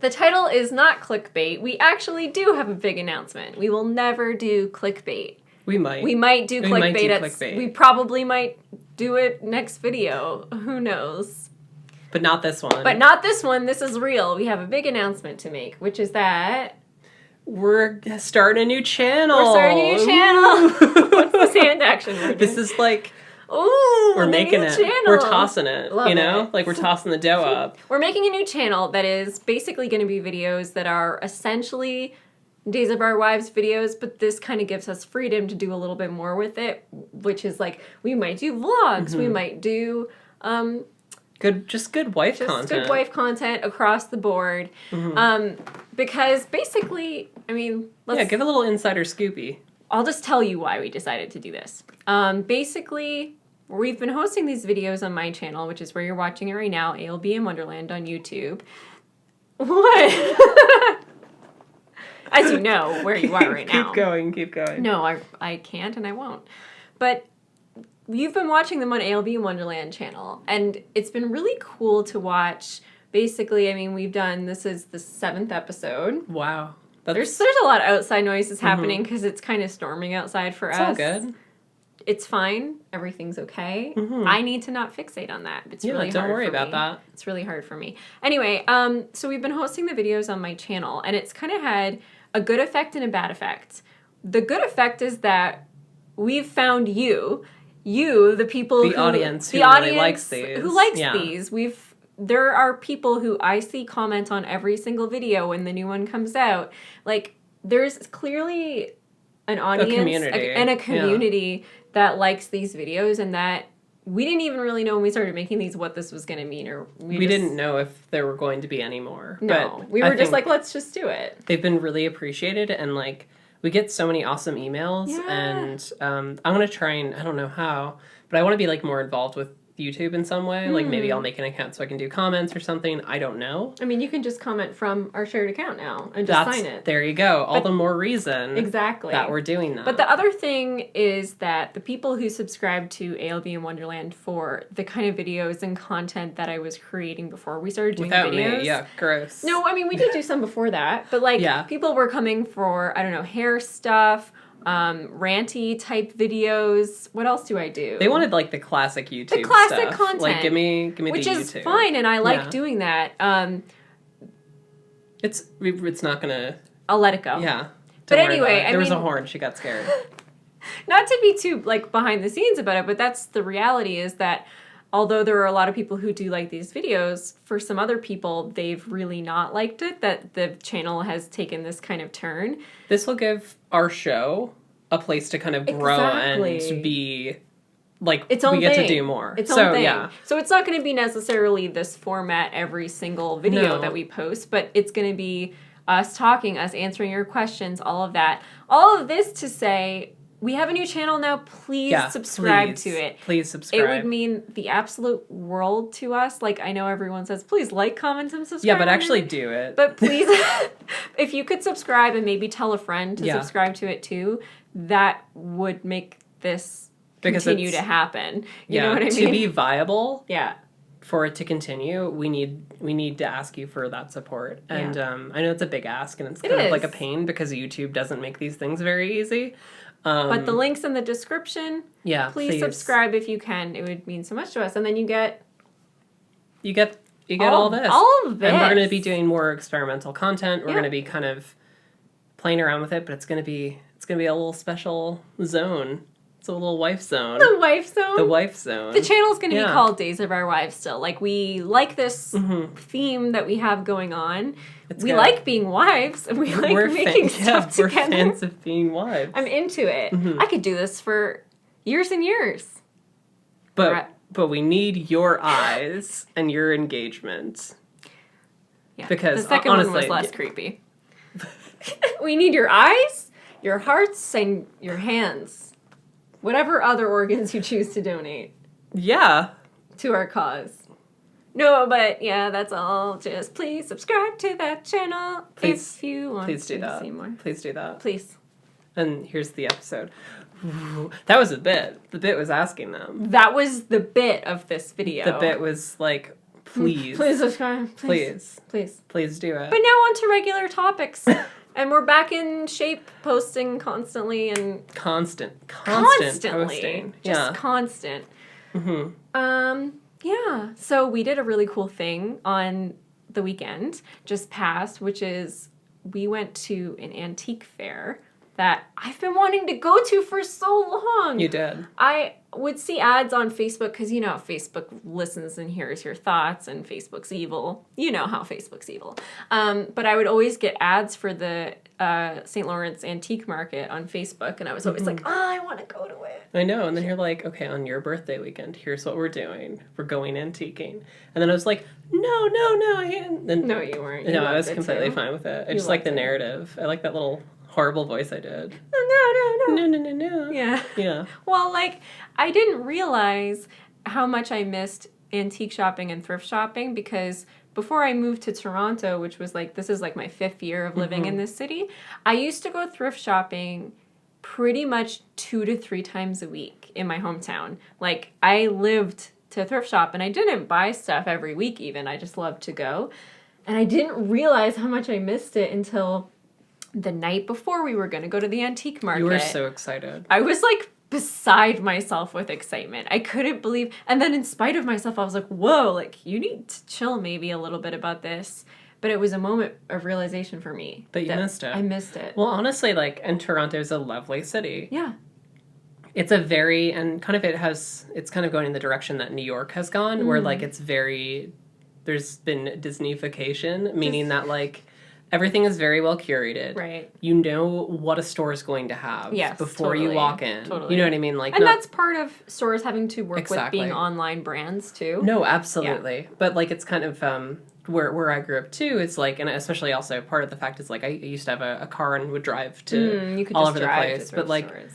The title is not clickbait. We actually do have a big announcement. We will never do clickbait. We might. We might do clickbait. Clickbait. We probably might do it next video. Who knows? But not this one. But not this one. This is real. We have a big announcement to make, which is that... We're starting a new channel. We're starting a new channel. What's this hand action? This is like... Ooh, we're making it. Channel. We're tossing it. Love you know? it. Like we're tossing the dough up. We're making a new channel that is basically going to be videos that are essentially Days of Our Wives videos, but this kind of gives us freedom to do a little bit more with it, which is like, we might do vlogs, we might do... Good wife content. Just good wife content across the board. Because basically, I mean... give a little insider scoopy. I'll just tell you why we decided to do this. Basically, we've been hosting these videos on my channel, which is where you're watching it right now, ALB in Wonderland on YouTube. What? As you know, where you are right now. Keep going. No, I can't and I won't. But you've been watching them on ALB in Wonderland channel, and it's been really cool to watch. Basically, I mean, this is the 7th episode. Wow. There's a lot of outside noises happening because it's kind of storming outside for us. It's all good. It's fine. Everything's okay. I need to not fixate on that. It's really hard don't worry for about me. that. It's really hard for me. Anyway, so we've been hosting the videos on my channel, and it's kind of had a good effect and a bad effect. The good effect is that we've found you, the people the audience who really likes these. Who likes these. There are people who I see comment on every single video when the new one comes out. Like, there's clearly an audience and a community that likes these videos, and that we didn't even really know when we started making these what this was going to mean. Or we didn't know if there were going to be any more. No, we were just like, let's just do it. They've been really appreciated, and like, we get so many awesome emails, and I'm going to try and, I don't know how, but I want to be like more involved with YouTube in some way. Like maybe I'll make an account so I can do comments or something. I don't know. I mean, you can just comment from our shared account now and just sign it. There you go. All the more reason that we're doing that. But the other thing is that the people who subscribe to ALB in Wonderland for the kind of videos and content that I was creating before we started doing videos. Me, gross. No, I mean, we did do some before that, but like people were coming for, I don't know, hair stuff, ranty type videos. What else do I do? They wanted like the classic YouTube the classic stuff. Content. Like give me which the YouTube. Which is fine, and I like doing that. It's not gonna... I'll let it go. Yeah. But anyway, there was a horn. She got scared. Not to be too like behind the scenes about it, but that's the reality, is that although there are a lot of people who do like these videos, for some other people, they've really not liked it, that the channel has taken this kind of turn. This will give our show a place to kind of grow and be, like, its own we get thing. to do more. Its own thing. Yeah. So it's not going to be necessarily this format every single video that we post, but it's going to be us talking, us answering your questions, all of that. All of this to say... We have a new channel now. Please subscribe to it. Please subscribe. It would mean the absolute world to us. Like, I know everyone says, please like, comment, and subscribe. Yeah, but actually do it. But please, if you could subscribe and maybe tell a friend to subscribe to it too, that would make this continue to happen. You know what I mean? To be viable. Yeah. For it to continue, we need to ask you for that support. And I know it's a big ask, and it's kind of like a pain because YouTube doesn't make these things very easy. But the link's in the description. Yeah, please subscribe if you can. It would mean so much to us. And then you get all this. All of this. And we're going to be doing more experimental content. We're going to be kind of playing around with it, but it's going to be a little special zone. It's a little wife zone. The wife zone? The wife zone. The channel's going to be called Days of Our Wives still. Like, we like this theme that we have going on. We like being wives, and we like making stuff together. We're fans of being wives. I'm into it. I could do this for years and years. But we need your eyes and your engagement. Yeah, because the second one was less creepy. We need your eyes, your hearts, and your hands. Whatever other organs you choose to donate. Yeah. To our cause. No, but yeah, that's all. Just please subscribe to that channel if you want to see more. Please do that. Please. And here's the episode. That was a bit. The bit was asking them. That was the bit of this video. The bit was like, please. Please subscribe. Please. Please. Please do it. But now on to regular topics. And we're back in shape, posting constantly and... Constantly. Posting. Just constant. Mm-hmm. Yeah. So we did a really cool thing on the weekend, just past, which is we went to an antique fair that I've been wanting to go to for so long. You did. I would see ads on Facebook because you know how Facebook listens and hears your thoughts, and Facebook's evil. You know how Facebook's evil. But I would always get ads for the St. Lawrence Antique Market on Facebook, and I was always like, oh, I want to go to it. I know, and then you're like, okay, on your birthday weekend, here's what we're doing. We're going antiquing. And then I was like, no, no, you weren't. No, I was completely fine with it. I just like the narrative. I like that little horrible voice I did. No. Yeah. Well, like, I didn't realize how much I missed antique shopping and thrift shopping because before I moved to Toronto, which was like, this is like my 5th year of living in this city, I used to go thrift shopping pretty much 2 to 3 times a week in my hometown. Like, I lived to thrift shop and I didn't buy stuff every week even. I just loved to go. And I didn't realize how much I missed it until the night before we were going to go to the antique market. You were so excited. I was like beside myself with excitement. I couldn't believe, and then in spite of myself, I was like, whoa, like you need to chill maybe a little bit about this. But it was a moment of realization for me. That you missed it. I missed it. Well, honestly, like, and Toronto's a lovely city. Yeah. It's a very, and kind of it's kind of going in the direction that New York has gone, where like it's very, there's been Disneyfication, meaning that like, everything is very well curated. Right. You know what a store is going to have before you walk in. Totally. You know what I mean? Like, and that's part of stores having to work with being online brands too. No, absolutely. Yeah. But like it's kind of where I grew up too. It's like, and especially also part of the fact is like I used to have a car and would drive to all over the place. But like stores.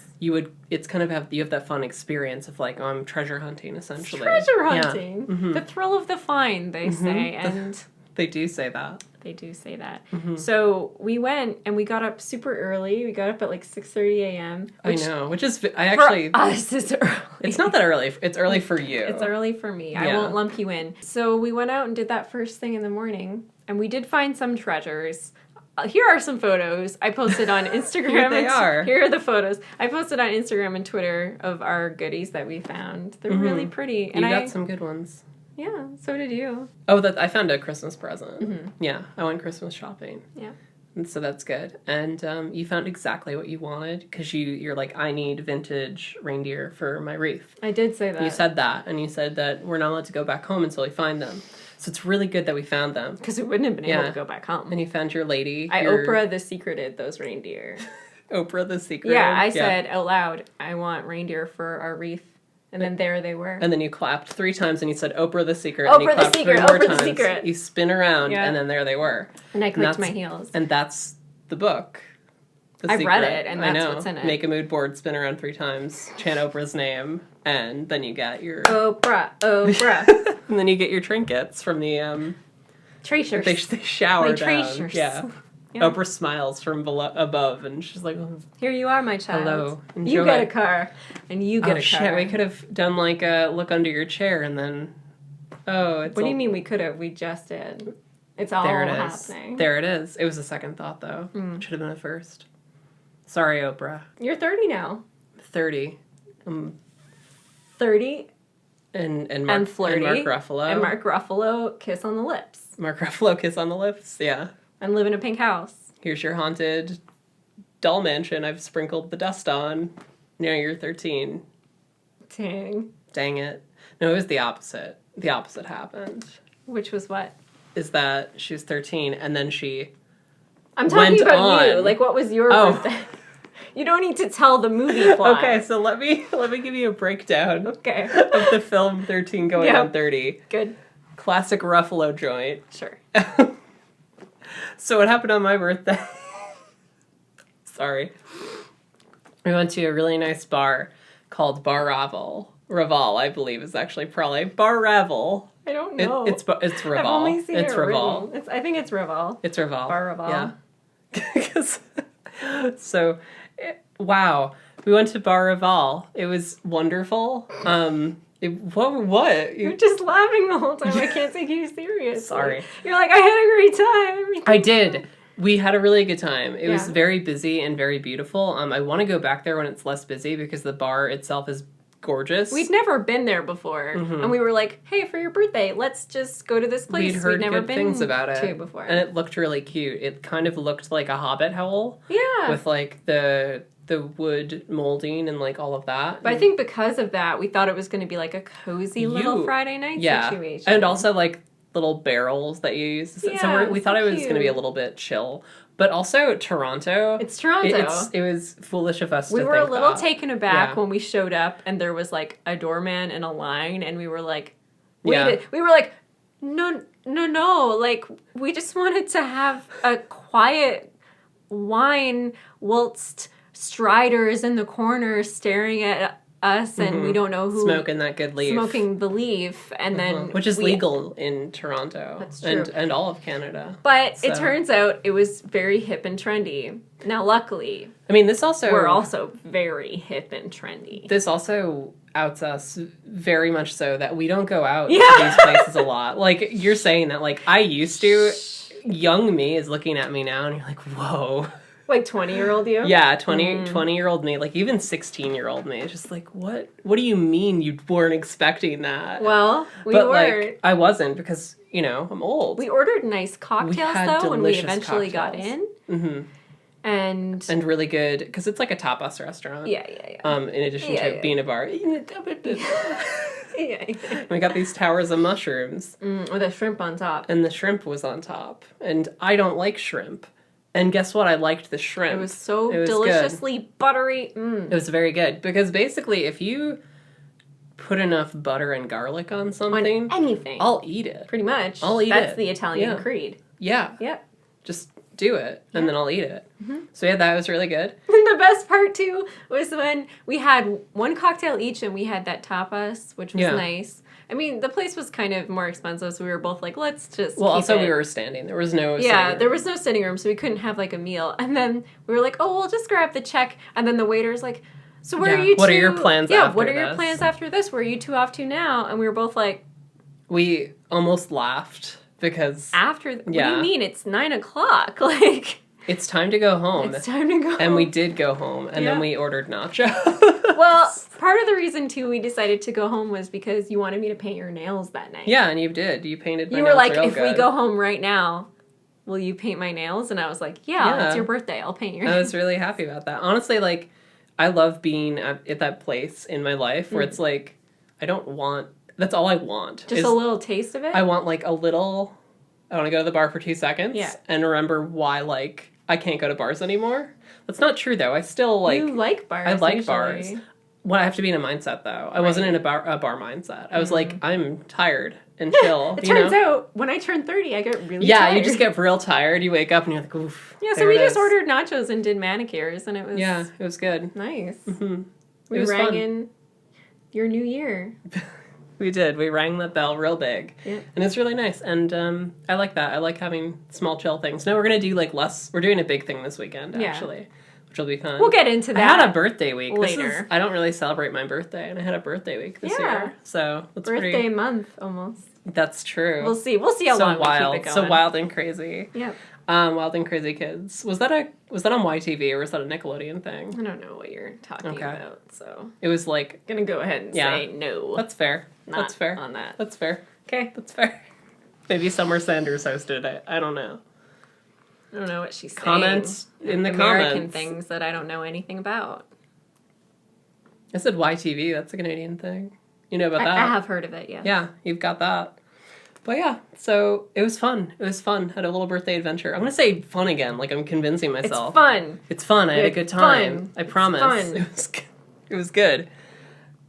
It's kind of you have that fun experience of like, oh, I'm treasure hunting essentially. Treasure hunting. Yeah. Mm-hmm. The thrill of the find, they say, and they do say that. They do say that. Mm-hmm. So we went and we got up super early. We got up at like 6:30 a.m. I know, which is I actually for us it's early. It's not that early. It's early for you. It's early for me. Yeah. I won't lump you in. So we went out and did that first thing in the morning, and we did find some treasures. Here are some photos I posted on Instagram. Here they are. Here are the photos I posted on Instagram and Twitter of our goodies that we found. They're really pretty. And you got some good ones. Yeah, so did you. Oh, I found a Christmas present. Mm-hmm. Yeah, I went Christmas shopping. Yeah. And so that's good. And you found exactly what you wanted because you're like, I need vintage reindeer for my wreath. I did say that. You said that, and you said that we're not allowed to go back home until we find them. So it's really good that we found them. Because we wouldn't have been able to go back home. And you found your lady. I Oprah the secreted those reindeer. Oprah the secreted? Yeah, I said out loud, I want reindeer for our wreath. And then there they were. And then you clapped 3 times and you said, Oprah the secret. Oprah and you clapped the secret. 3 more Oprah times. the secret. You spin around and then there they were. And I clicked my heels. And that's the book. I read it and that's what's in it. Make a mood board, spin around 3 times, chant Oprah's name, and then you get your... Oprah. And then you get your trinkets from the... Tracers. They shower my down. Tracers. Yeah. Oprah smiles from above, and she's like, oh, here you are, my child. Hello. Enjoy. You get a car, and you get a car. Shit, we could have done like a look under your chair, and then... What do you mean we could have? We just did. It's all happening. There it is. It was a second thought, though. It should have been a first. Sorry, Oprah. You're 30 now. 30. 30. And flirty. And Mark Ruffalo. And Mark Ruffalo, kiss on the lips. Mark Ruffalo, kiss on the lips, yeah. And live in a pink house. Here's your haunted doll mansion I've sprinkled the dust on. Now you're 13. Dang it. No, it was the opposite. The opposite happened. Which was what? Is that she was 13 and then she I'm talking about you. Like, what was your birthday? You don't need to tell the movie plot. Okay, so let me give you a breakdown. Okay. Of the film 13 going on 30. Good. Classic Ruffalo joint. Sure. So what happened on my birthday? Sorry. We went to a really nice bar called Bar Ravel. Raval, I believe, is actually probably Bar Ravel. I don't know. It's Raval. I've only seen it's it Raval. I think it's Raval. It's Raval. Bar Raval. Yeah. So, wow. We went to Bar Raval. It was wonderful. What? You're just laughing the whole time. I can't take you seriously. Sorry. You're like, I had a great time. I did. We had a really good time. It was very busy and very beautiful. I want to go back there when it's less busy because the bar itself is gorgeous. We'd never been there before. And we were like, hey, for your birthday, let's just go to this place. We'd heard never good been things about it to before. And it looked really cute. It kind of looked like a Hobbit howl. Yeah. With like the wood molding and like all of that. But I think because of that, we thought it was going to be like a cozy little Friday night situation. And also like little barrels that you use. Yeah, so we thought it was cute. going to be a little bit chill. But also Toronto. It's Toronto. It was foolish of us to think think We were a little that. taken aback when we showed up and there was like a doorman in a line and we were like, we were like, no, like we just wanted to have a quiet wine whilst Strider is in the corner staring at us and we don't know who smoking that good leaf, smoking the leaf, and then which is legal in Toronto. That's true. and all of Canada. But it turns out it was very hip and trendy. Now, luckily, I mean, this also we're also very hip and trendy. This also outs us very much so that we don't go out to these places a lot. Like you're saying that, like I used to. Young me is looking at me now, and you're like, whoa. Like 20-year-old you? Yeah, 20-year-old me, like even 16-year-old me. It's just like, what do you mean you weren't expecting that? Well, we but weren't. Like, I wasn't because, I'm old. We ordered nice cocktails, though, when we eventually got in. Mm-hmm. And really good, because it's like a tapas restaurant. Yeah. In addition to being a bar. Yeah. We got these towers of mushrooms. With a shrimp on top. And the shrimp was on top. And I don't like shrimp. And guess what? I liked the shrimp. It was so deliciously good. Buttery. It was very good. Because basically, if you put enough butter and garlic on something... On anything. I'll eat it. Pretty much. I'll eat it. That's the Italian creed. Yeah. Yep. Just do it, and then I'll eat it. So yeah, that was really good. And the best part, too, was when we had one cocktail each, and we had that tapas, which was nice. I mean, the place was kind of more expensive, so we were both like, let's just Well, also we were standing. There was no sitting room. There was no sitting room, so we couldn't have, like, a meal. And then we were like, oh, we'll just grab the check. And then the waiter's like, so where are you two? What are your plans after this? What are your plans after this? Where are you two off to now? And we were both like... We almost lauged, because... What do you mean? It's 9:00. Like... It's time to go home. It's time to go home. And we did go home, and then we ordered nachos. Well, part of the reason, too, we decided to go home was because you wanted me to paint your nails that night. Yeah, and you did. You painted my nails. You were like, if good. we go home right now, will you paint my nails? And I was like, yeah, it's your birthday. I'll paint your nails. I was really happy about that. Honestly, like, I love being at that place in my life where it's like, that's all I want. Just a little taste of it? I want, like, a little... I want to go to the bar for 2 seconds and remember why, like, I can't go to bars anymore. That's not true, though. I still, like... You like bars, I like bars. Well, I have to be in a mindset, though. I wasn't in a bar mindset. I was like, I'm tired and chill. It turns out, when I turn 30, I get really tired. Yeah, you just get real tired. You wake up and you're like, oof. Yeah, so we just ordered nachos and did manicures, and it was... Yeah, it was good. Nice. Mm-hmm. We rang in your new year. We did. We rang the bell real big. Yeah. And it's really nice. And I like that. I like having small, chill things. Now we're going to do, like, less... We're doing a big thing this weekend, actually. Which will be fun. We'll get into that. I had a birthday week. Later. I don't really celebrate my birthday, and I had a birthday week this year. So that's birthday month, almost. That's true. We'll see. We'll see how long we keep it going. So wild and crazy. Yep. Wild and Crazy Kids. Was that on YTV or was that a Nickelodeon thing? I don't know what you're talking about, so... It was like... I'm gonna go ahead and say no. That's fair. That's fair. On that. That's fair. Okay. That's fair. Maybe Summer Sanders hosted it. I don't know. I don't know what she's saying. Comments in the American comments. things that I don't know anything about. I said YTV. That's a Canadian thing. You know about that? I have heard of it, yeah. Yeah, you've got that. But yeah, so it was fun. It was fun. Had a little birthday adventure. I'm going to say fun again, like I'm convincing myself. It's fun. It's fun. I had a good time. Fun. I promise. It's fun. It was good.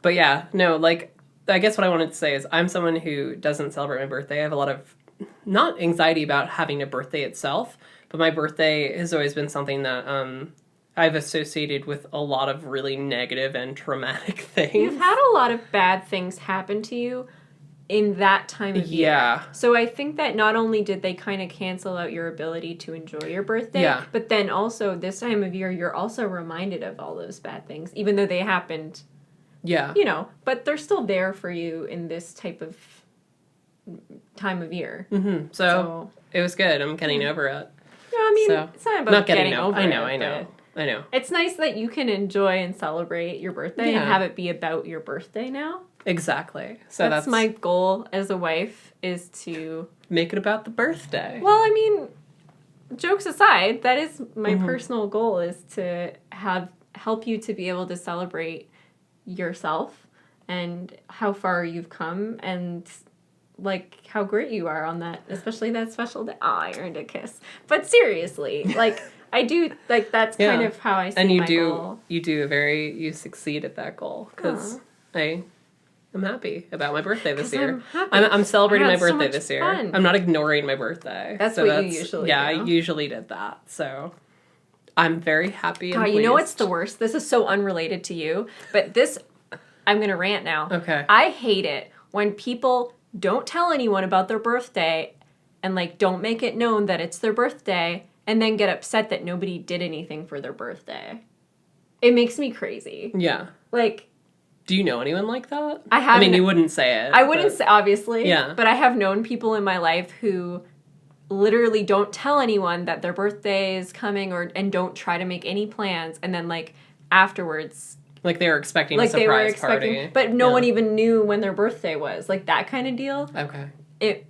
But yeah, no, like, I guess what I wanted to say is I'm someone who doesn't celebrate my birthday. I have a lot of, not anxiety about having a birthday itself, but my birthday has always been something that I've associated with a lot of really negative and traumatic things. You've had a lot of bad things happen to you in that time of year. Yeah. So I think that not only did they kind of cancel out your ability to enjoy your birthday, but then also this time of year, you're also reminded of all those bad things, even though they happened Yeah. You know, but they're still there for you in this type of time of year. Mm-hmm. So it was good. I'm getting over it. No, I mean, it's not about getting over it. I know. It's nice that you can enjoy and celebrate your birthday and have it be about your birthday now. Exactly. So that's my goal as a wife, is to make it about the birthday. Well, I mean, jokes aside, that is my personal goal, is to help you to be able to celebrate yourself and how far you've come and like how great you are on that, especially that special day. Oh, I earned a kiss. But seriously, like I do, like that's kind of how I see my goal. You succeed at that goal, because I'm happy about my birthday this year. I'm celebrating my birthday this year. Fun. I'm not ignoring my birthday. That's what you usually do. Yeah, I usually did that. So I'm very happy and pleased. You know what's the worst? This is so unrelated to you, but I'm going to rant now. Okay. I hate it when people don't tell anyone about their birthday and like don't make it known that it's their birthday and then get upset that nobody did anything for their birthday. It makes me crazy. Yeah. Like, do you know anyone like that? I mean, you wouldn't say it. I wouldn't say, obviously. Yeah. But I have known people in my life who literally don't tell anyone that their birthday is coming and don't try to make any plans, and then like afterwards, like they were expecting a surprise party, but no one even knew when their birthday was, like that kind of deal. Okay.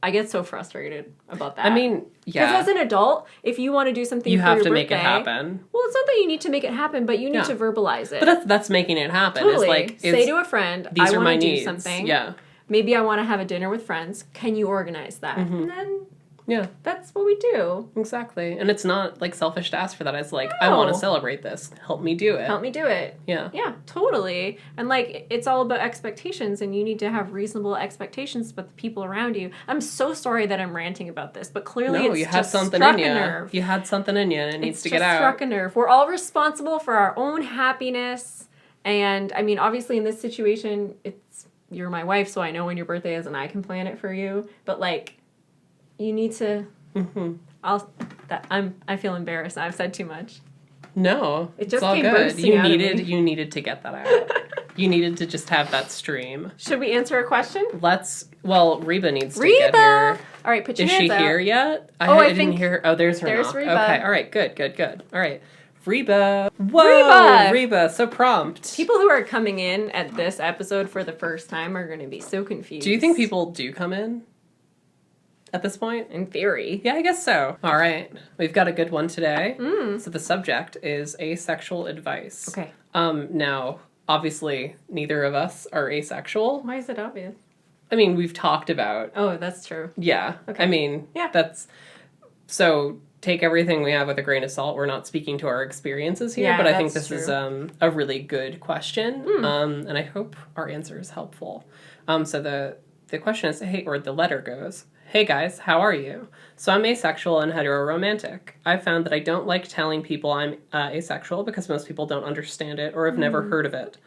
I get so frustrated about that. I mean, yeah. Because as an adult, if you want to do something, you for have your to birthday, make it happen. Well, it's not that you need to make it happen, but you need to verbalize it. But that's making it happen. Totally. It's like, say to a friend, these I are my want to do needs. something. Yeah. Maybe I want to have a dinner with friends. Can you organize that? And then that's what we do. Exactly. And it's not like selfish to ask for that. It's like, I want to celebrate this. Help me do it. Help me do it. Yeah. Yeah, totally. And like, it's all about expectations, and you need to have reasonable expectations about the people around you. I'm so sorry that I'm ranting about this, but clearly you had just something struck in you. a nerve. You had something in you and it needs to get out. It's just struck a nerve. We're all responsible for our own happiness. And I mean, obviously in this situation, you're my wife, so I know when your birthday is and I can plan it for you. But like, you need to... I feel embarrassed. I've said too much. No, it just all came good. bursting out of me. You needed to get that out. You needed to just have that stream. Should we answer a question? Reba needs to get here. All right, put your hands out. Is she here yet? I didn't hear her. Oh, there's her knock. Reba. Okay, all right, good. All right. Reba. Whoa, Reba, so prompt. People who are coming in at this episode for the first time are going to be so confused. Do you think people do come in at this point? In theory. Yeah, I guess so. All right. We've got a good one today. So the subject is asexual advice. Okay. Now, obviously, neither of us are asexual. Why is it obvious? I mean, we've talked about... Oh, that's true. Yeah. Okay. I mean, that's... So take everything we have with a grain of salt. We're not speaking to our experiences here, but I think this is a really good question, and I hope our answer is helpful. So the question is, the letter goes... Hey guys, how are you? So I'm asexual and heteroromantic. I've found that I don't like telling people I'm asexual because most people don't understand it or have never heard of it,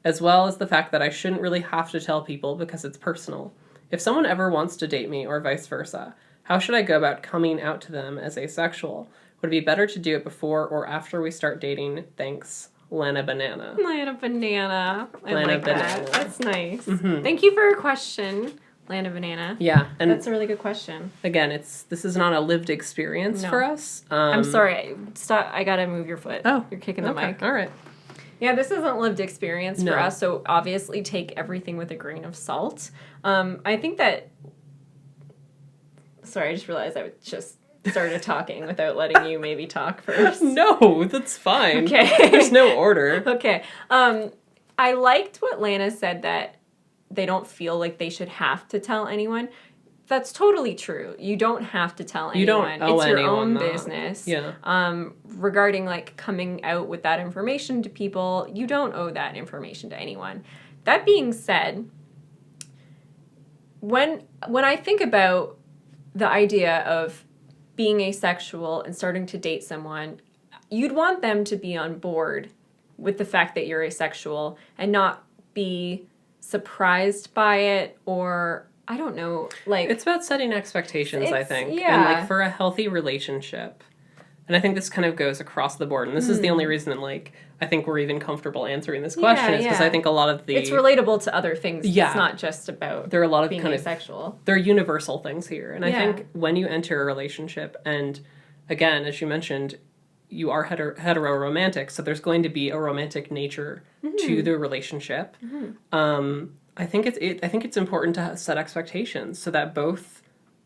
as well as the fact that I shouldn't really have to tell people because it's personal. If someone ever wants to date me or vice versa, how should I go about coming out to them as asexual? Would it be better to do it before or after we start dating? Thanks, Lana Banana. Lana Banana. I like that. That's nice. Mm-hmm. Thank you for your question, Lana Banana. Yeah. And that's a really good question. Again, this is not a lived experience for us. I'm sorry. Stop. I gotta move your foot. Oh. You're kicking the mic. All right. Yeah, this isn't lived experience for us, so obviously take everything with a grain of salt. I think that... Sorry, I just realized I just started talking without letting you maybe talk first. No, that's fine. Okay. There's no order. Okay. I liked what Lana said, that they don't feel like they should have to tell anyone. That's totally true. You don't have to tell anyone. You don't owe it's your anyone own business. Yeah. Regarding like coming out with that information to people, you don't owe that information to anyone. That being said, when I think about the idea of being asexual and starting to date someone, you'd want them to be on board with the fact that you're asexual and not be surprised by it, or I don't know, like... It's about setting expectations, I think. Yeah. And like for a healthy relationship, and I think this kind of goes across the board, and this is the only reason that, like, I think we're even comfortable answering this question, is because I think a lot of the... It's relatable to other things. Yeah. It's not just about there are a lot of being kind asexual. There are universal things here, and I think when you enter a relationship, and again, as you mentioned, you are hetero-romantic, so there's going to be a romantic nature to the relationship. I think it's important to set expectations so that both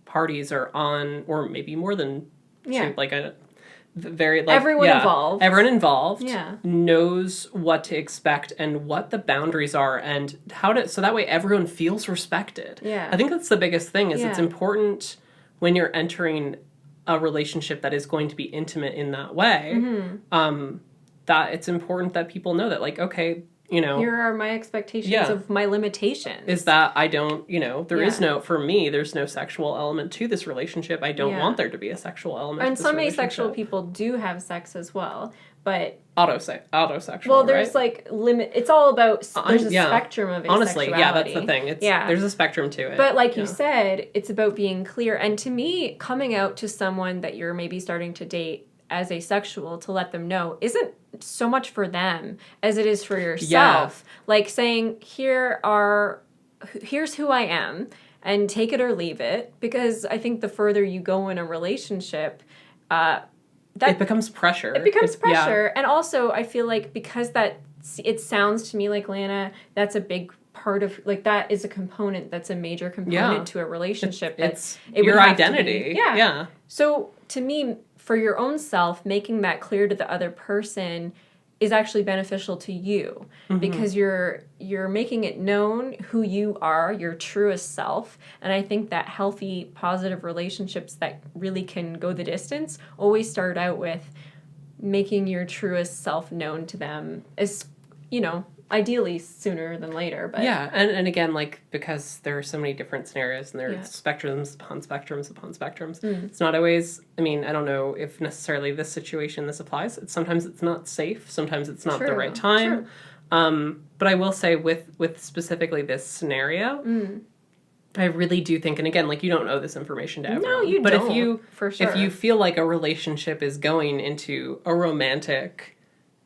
parties are on, or maybe more than two, like a very, like, everyone involved knows what to expect and what the boundaries are and how to, so that way everyone feels respected. I think that's the biggest thing, is it's important when you're entering a relationship that is going to be intimate in that way, that it's important that people know that, like, okay, you know, here are my expectations of my limitations. Is that I don't, you know, there is no, for me, there's no sexual element to this relationship. I don't want there to be a sexual element to this relationship. And some asexual people do have sex as well, but... Autosexual, well, there's, right? Like, limit... It's all about... There's a spectrum of asexuality. Honestly, that's the thing. There's a spectrum to it. But like you said, it's about being clear. And to me, coming out to someone that you're maybe starting to date as asexual, to let them know, isn't so much for them as it is for yourself. Like saying, here's who I am, and take it or leave it. Because I think the further you go in a relationship, it becomes pressure. It becomes pressure. And also, I feel like because it sounds to me like, Lana, that's a big part of, like, that is a component, that's a major component to a relationship. It's your identity. Yeah. So to me, for your own self, making that clear to the other person is actually beneficial to you, because you're making it known who you are, your truest self. And I think that healthy, positive relationships that really can go the distance always start out with making your truest self known to them, as, you know, ideally sooner than later. But and again, like, because there are so many different scenarios, and there are spectrums upon spectrums upon spectrums, it's not always, I mean, I don't know if necessarily this situation this applies. Sometimes it's not safe, sometimes it's not the right time. But I will say with specifically this scenario, I really do think, and again, like, you don't know this information to everyone. No, you but don't. For sure. If you feel like a relationship is going into a romantic...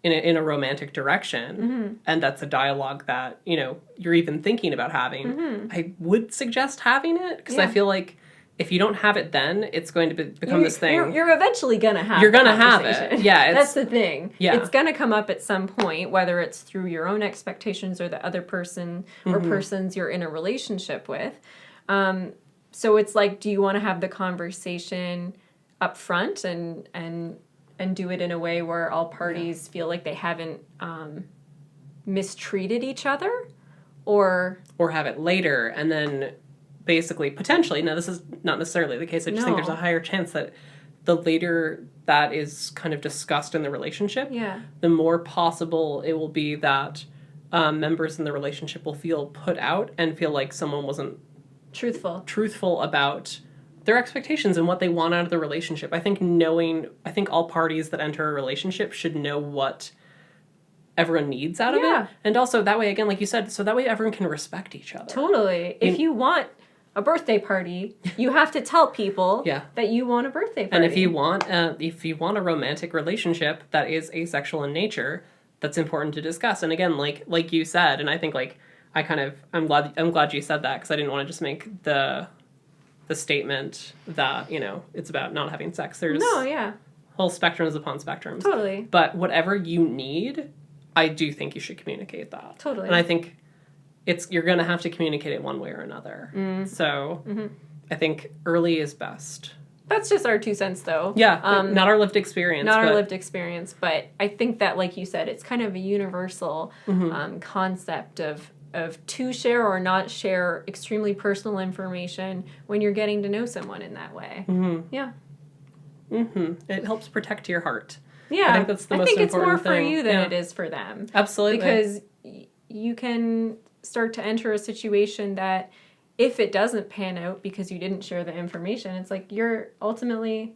in a romantic direction, and that's a dialogue that, you know, you're even thinking about having, I would suggest having it, because I feel like if you don't have it then, it's going to become this thing. You're eventually going to have You're going to have it. Yeah. That's the thing. Yeah. It's going to come up at some point, whether it's through your own expectations or the other person or persons you're in a relationship with. So it's like, do you want to have the conversation up front and do it in a way where all parties feel like they haven't mistreated each other, or have it later, and then basically, potentially, now this is not necessarily the case, I just think there's a higher chance that the later that is kind of discussed in the relationship, the more possible it will be that members in the relationship will feel put out and feel like someone wasn't truthful about their expectations and what they want out of the relationship. I think all parties that enter a relationship should know what everyone needs out of it. And also that way, again, like you said, so that way everyone can respect each other. Totally. If you want a birthday party, you have to tell people that you want a birthday party. And if you want a romantic relationship that is asexual in nature, that's important to discuss. And again, like you said, and I think, like, I'm glad you said that, because I didn't want to just make the statement that, you know, it's about not having sex. There's whole spectrums upon spectrums. Totally. But whatever you need, I do think you should communicate that. Totally. And I think you're going to have to communicate it one way or another. So I think early is best. That's just our 2 cents, though. Yeah, not our lived experience. Our lived experience, but I think that, like you said, it's kind of a universal concept of to share or not share extremely personal information when you're getting to know someone in that way. It helps protect your heart. I think that's the most important thing. I think it's more for you than it is for them. Absolutely. Because you can start to enter a situation that, if it doesn't pan out because you didn't share the information, it's like you're ultimately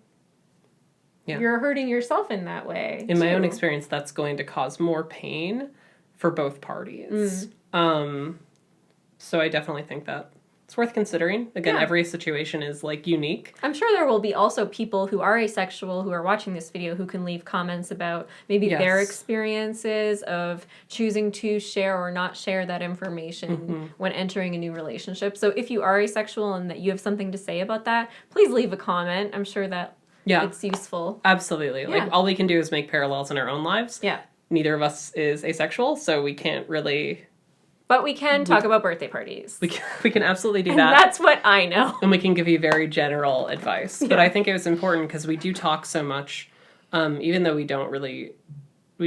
you're hurting yourself in that way. In my own experience, that's going to cause more pain for both parties. So I definitely think that it's worth considering. Again, every situation is like unique. I'm sure there will be also people who are asexual who are watching this video who can leave comments about maybe their experiences of choosing to share or not share that information when entering a new relationship. So if you are asexual and that you have something to say about that, please leave a comment. I'm sure that it's useful. Absolutely. Like all we can do is make parallels in our own lives. Yeah. Neither of us is asexual, so we can't really... But we can talk about birthday parties. We can absolutely do that. And that's what I know. And we can give you very general advice. But I think it was important because we do talk so much, even though we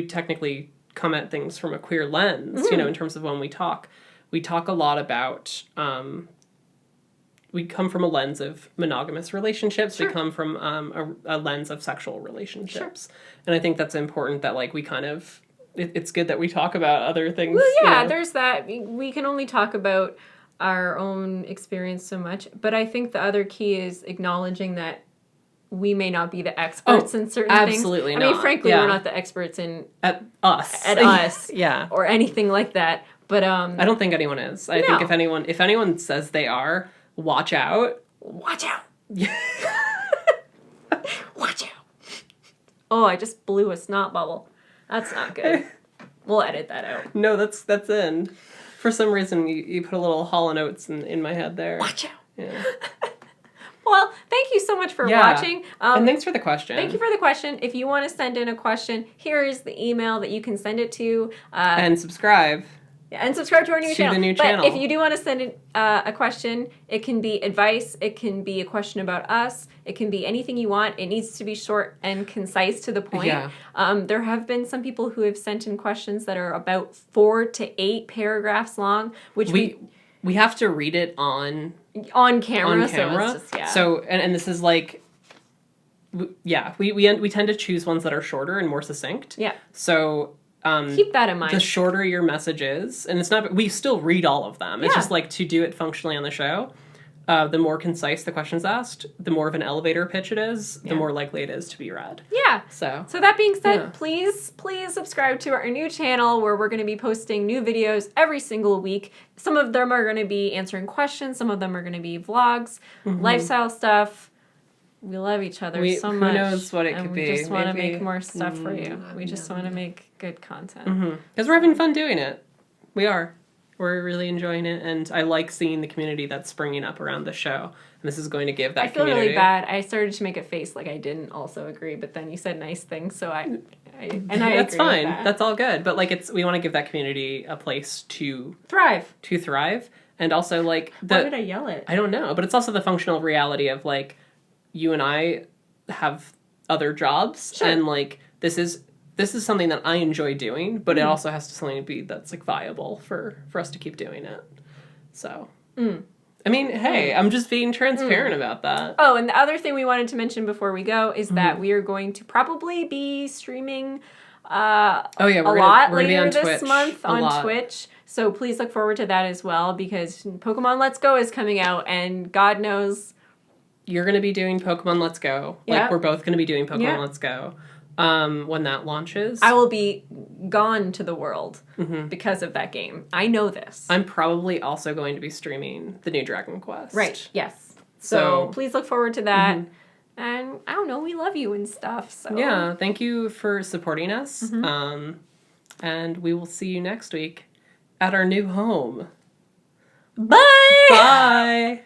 technically come at things from a queer lens, you know, in terms of when we talk a lot about, we come from a lens of monogamous relationships. Sure. We come from a lens of sexual relationships. Sure. And I think that's important that, like, we kind of... It's good that we talk about other things. Well, yeah, there's that. We can only talk about our own experience so much. But I think the other key is acknowledging that we may not be the experts in certain things. Absolutely not. I mean, frankly, we're not the experts at us. At us. Yeah. Or anything like that. But I don't think anyone is. I think if anyone says they are, watch out. Watch out. Watch out. Oh, I just blew a snot bubble. That's not good. We'll edit that out. No, that's in. For some reason, you put a little Hall & Oates in my head there. Watch out. Yeah. Well, thank you so much for watching. And thanks for the question. Thank you for the question. If you want to send in a question, here is the email that you can send it to. And subscribe. And subscribe to our new channel. The new channel. But if you do want to send in a question, it can be advice, it can be a question about us, it can be anything you want. It needs to be short and concise to the point. Yeah. There have been some people who have sent in questions that are about 4 to 8 paragraphs long, which we have to read it on camera. So it's just, So and this is like, we tend to choose ones that are shorter and more succinct. Yeah. So. Keep that in mind. The shorter your message is, and it's not, we still read all of them. It's just like to do it functionally on the show. The more concise the question's asked, the more of an elevator pitch it is, the more likely it is to be read. Yeah. So that being said, please subscribe to our new channel where we're going to be posting new videos every single week. Some of them are going to be answering questions. Some of them are going to be vlogs, lifestyle stuff. We love each other so much. Who knows what it could be. We just want to make more stuff for you. We just want to make good content. Because we're having fun doing it. We are. We're really enjoying it. And I like seeing the community that's springing up around the show. And this is going to give that community... I feel really bad. I started to make a face like I didn't also agree. But then you said nice things. So I That's agree fine. with that. That's all good. But like we want to give that community a place to... thrive. And also like... Why did I yell it? I don't know. But it's also the functional reality of like... You and I have other jobs, and like this is something that I enjoy doing, but it also has to something to be that's like viable for us to keep doing it. So, I mean, hey, I'm just being transparent about that. Oh, and the other thing we wanted to mention before we go is that we are going to probably be streaming a lot later this month on Twitch. So please look forward to that as well, because Pokemon Let's Go is coming out, and God knows. You're going to be doing Pokemon Let's Go. Like, we're both going to be doing Pokemon Let's Go when that launches. I will be gone to the world because of that game. I know this. I'm probably also going to be streaming the new Dragon Quest. Right, yes. So please look forward to that. And, I don't know, we love you and stuff. So yeah, thank you for supporting us. And we will see you next week at our new home. Bye! Bye!